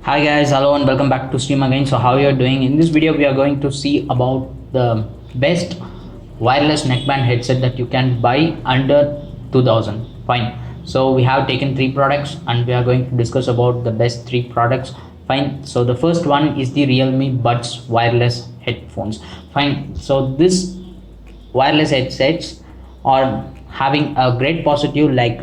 Hi guys, hello and welcome back to stream again. So how you are doing? In this video we are going to see about the best wireless neckband headset that you can buy under 2000. Fine. So we have taken three products and we are going to discuss about the best three products. Fine. So the first one is the Realme Buds wireless headphones. Fine. So this wireless headsets are having a great positive like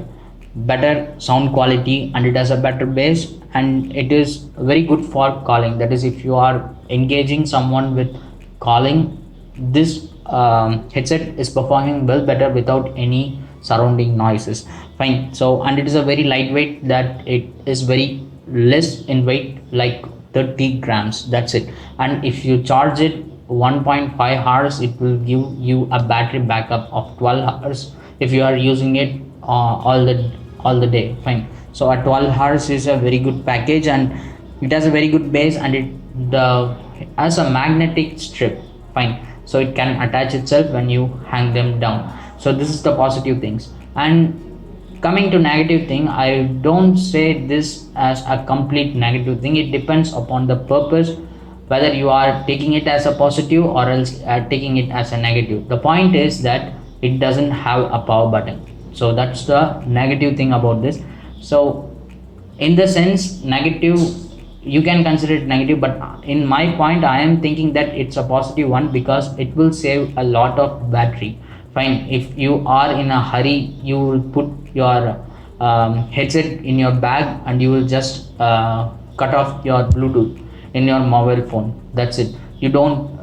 better sound quality, and it has a better bass, and it is very good for calling. That is, if you are engaging someone with calling, this headset is performing well better without any surrounding noises. Fine. So and it is a very lightweight, that it is very less in weight, like 30 grams. That's it. And if you charge it 1.5 hours, it will give you a battery backup of 12 hours if you are using it all the day. Fine. So a 12 hours is a very good package, and it has a very good base, and it the has a magnetic strip. Fine. So it can attach itself when you hang them down. So this is the positive things. And coming to negative thing, I don't say this as a complete negative thing. It depends upon the purpose, whether you are taking it as a positive or else taking it as a negative. The point is that it doesn't have a power button. So that's the negative thing about this. So in the sense negative, you can consider it negative, but in my point I am thinking that it's a positive one, because it will save a lot of battery. Fine. If you are in a hurry, you will put your headset in your bag and you will just cut off your Bluetooth in your mobile phone. That's it. You don't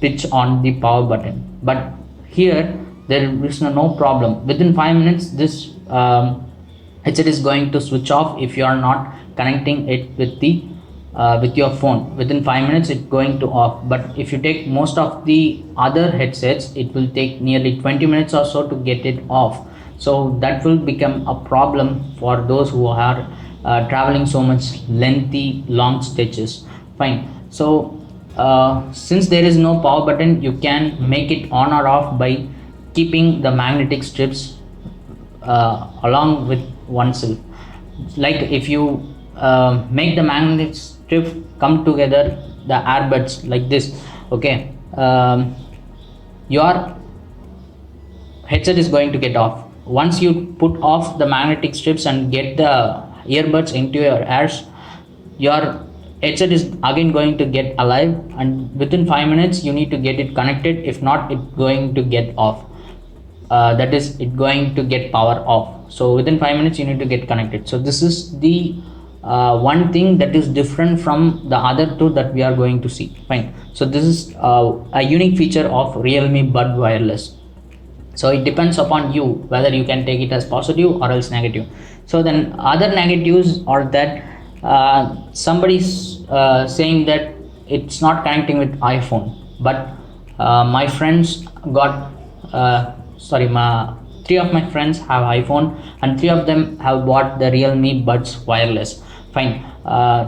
pitch on the power button. But here there is no problem. Within 5 minutes, this headset is going to switch off if you are not connecting it with your phone. Within 5 minutes it's going to off. But if you take most of the other headsets, it will take nearly 20 minutes or so to get it off. So that will become a problem for those who are traveling so much lengthy long stretches. Fine. So since there is no power button, you can make it on or off by keeping the magnetic strips along with oneself. Like if you make the magnetic strip come together, the earbuds like this, okay, your headset is going to get off. Once you put off the magnetic strips and get the earbuds into your ears, your headset is again going to get alive, and within 5 minutes you need to get it connected. If not, it's going to get off. That is, it going to get power off. So within 5 minutes you need to get connected. So this is the one thing that is different from the other two that we are going to see. Fine. So this is a unique feature of Realme Bud Wireless. So it depends upon you whether you can take it as positive or else negative. So then other negatives are that somebody's saying that it's not connecting with iPhone. But my friends got three of my friends have iPhone, and three of them have bought the Realme Buds Wireless. Fine.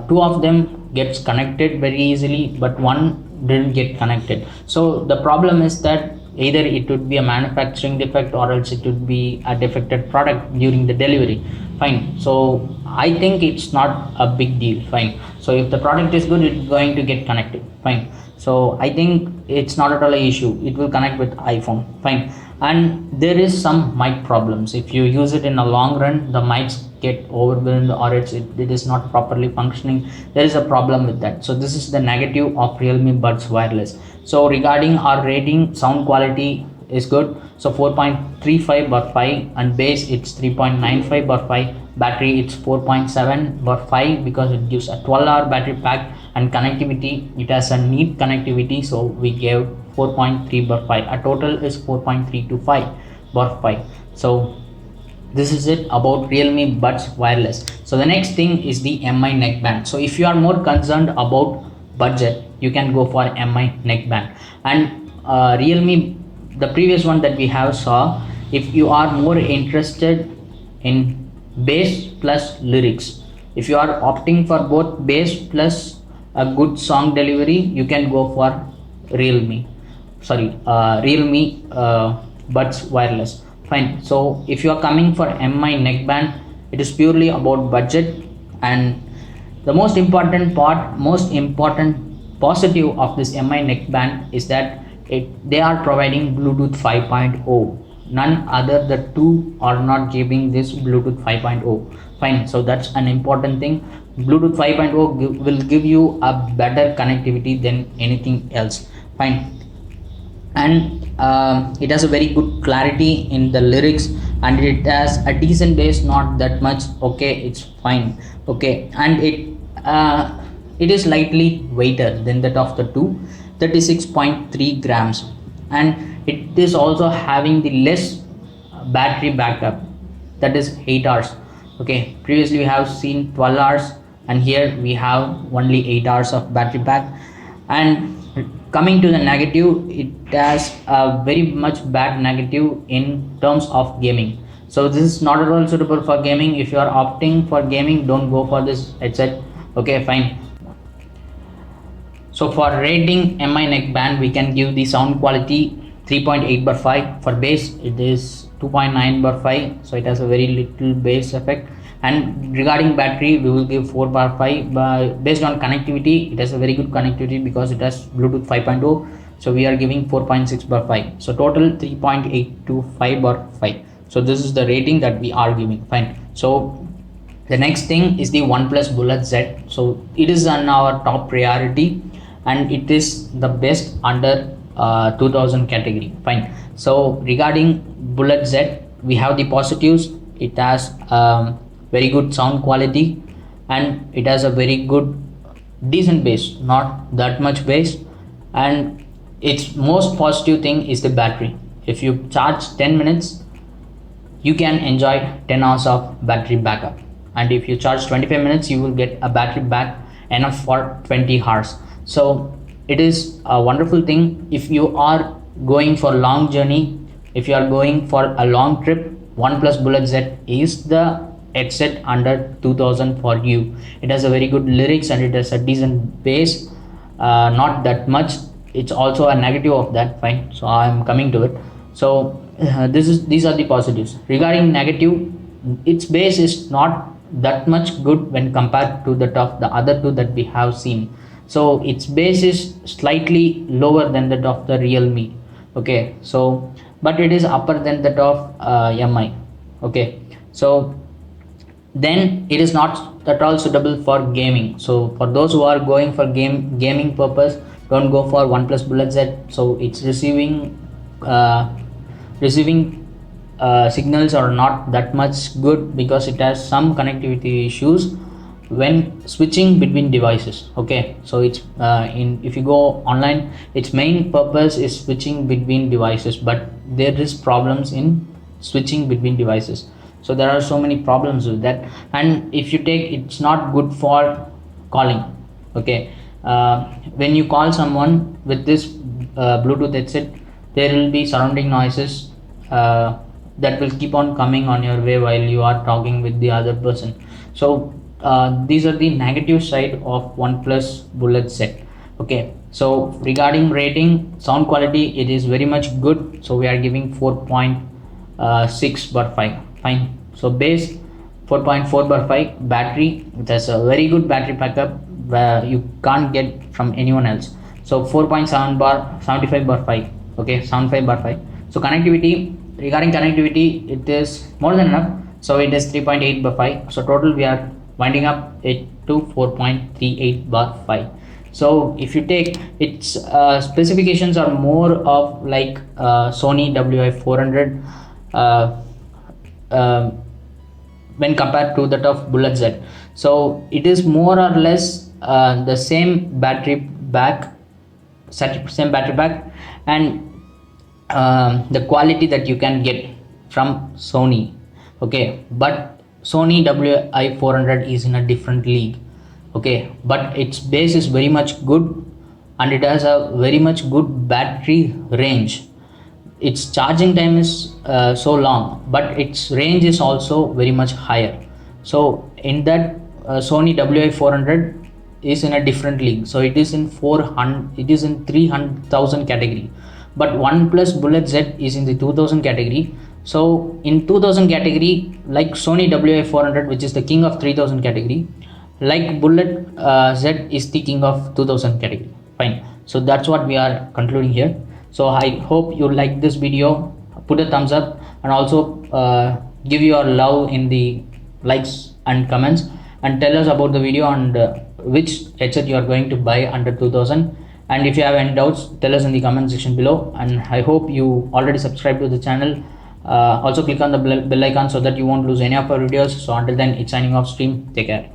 Two of them gets connected very easily, but one didn't get connected. So the problem is that either it would be a manufacturing defect or else it would be a defected product during the delivery. Fine. So I think it's not a big deal. Fine. So if the product is good, it's going to get connected. Fine. So I think it's not at all an issue. It will connect with iPhone. Fine. And there is some mic problems. If you use it in a long run, the mics get overwhelmed, or it is not properly functioning. There is a problem with that. So this is the negative of Realme Buds Wireless. So regarding our rating, sound quality is good. So 4.35/5, and bass it's 3.95/5. Battery it's 4.7/5, because it gives a 12-hour battery pack. And connectivity, it has a neat connectivity, so we gave 4.3/5. A total is 4.325/5. So this is it about Realme Buds Wireless. So the next thing is the MI neckband. So if you are more concerned about budget, you can go for MI neckband. And Realme, the previous one that we have saw, if you are more interested in bass plus lyrics, if you are opting for both bass plus a good song delivery, you can go for Realme Buds Wireless. Fine. So if you are coming for MI neckband, it is purely about budget, and The most important positive of this MI neckband is that they are providing Bluetooth 5.0. None other the two are not giving this Bluetooth 5.0. Fine, so that's an important thing. Bluetooth 5.0 will give you a better connectivity than anything else. Fine, and it has a very good clarity in the lyrics, and it has a decent bass, not that much. Okay, it's fine. Okay, and it is slightly weighter than that of the two, 36.3 grams, and it is also having the less battery backup, that is 8 hours. Okay, previously we have seen 12 hours, and here we have only 8 hours of battery pack. And coming to the negative, it has a very much bad negative in terms of gaming. So this is not at all suitable for gaming. If you are opting for gaming, don't go for this headset. Okay, fine. So for rating MI neckband, we can give the sound quality 3.8/5. For bass, it is 2.9/5. So it has a very little bass effect. And regarding battery, we will give 4/5. But based on connectivity, it has a very good connectivity because it has Bluetooth 5.0. So we are giving 4.6/5. So total 3.8 to 5/5. So this is the rating that we are giving. Fine. So the next thing is the OnePlus Bullet Z. So it is on our top priority, and it is the best under 2000 category. Fine. So regarding Bullet Z, we have the positives. It has very good sound quality, and it has a very good decent bass, not that much bass. And its most positive thing is the battery. If you charge 10 minutes, you can enjoy 10 hours of battery backup, and if you charge 25 minutes, you will get a battery back enough for 20 hours. So it is a wonderful thing if you are going for long journey, if you are going for a long trip. OnePlus Bullet Z is the headset under 2000 for you. It has a very good lyrics, and it has a decent bass, not that much. It's also a negative of that. Fine, so I'm coming to it. So these are the positives. Regarding negative, its bass is not that much good when compared to the other two that we have seen. So its bass is slightly lower than that of the Realme. Okay, so but it is upper than that of MI. Okay, so then it is not at all suitable for gaming. So for those who are going for gaming purpose, don't go for OnePlus Bullet Z. So it's receiving signals are not that much good because it has some connectivity issues when switching between devices. Okay, so it's if you go online, its main purpose is switching between devices, but there is problems in switching between devices. So there are so many problems with that, and if you take, it's not good for calling. Okay, when you call someone with this Bluetooth headset, there will be surrounding noises that will keep on coming on your way while you are talking with the other person. So these are the negative side of OnePlus Bullet Z. Okay, so regarding rating, sound quality, it is very much good. So we are giving 4.6/5. Fine. So bass 4.4/5. Battery, it has a very good battery backup where you can't get from anyone else. So 4.75/5. Okay, 75/5. So connectivity, regarding connectivity, it is more than enough. So it is 3.8/5. So total we are winding up it to 4.38/5. So if you take its specifications are more of like Sony WI-400 when compared to that of Bullet Z. So it is more or less the same battery back, and the quality that you can get from Sony. Okay, but Sony WI-400 is in a different league. Okay, but its bass is very much good, and it has a very much good battery range. Its charging time is so long, but its range is also very much higher. So in that Sony WI-400 is in a different league. So it is in 300,000 category, but OnePlus Bullet Z is in the 2000 category. So in 2000 category, like Sony WI-400, which is the king of 3000 category, like Bullet Z is the king of 2000 category. Fine. So that's what we are concluding here. So I hope you like this video. Put a thumbs up, and also give your love in the likes and comments, and tell us about the video and which headset you are going to buy under 2000. And if you have any doubts, tell us in the comment section below. And I hope you already subscribed to the channel. Also click on the bell icon so that you won't lose any of our videos. So until then, it's signing off stream. Take care.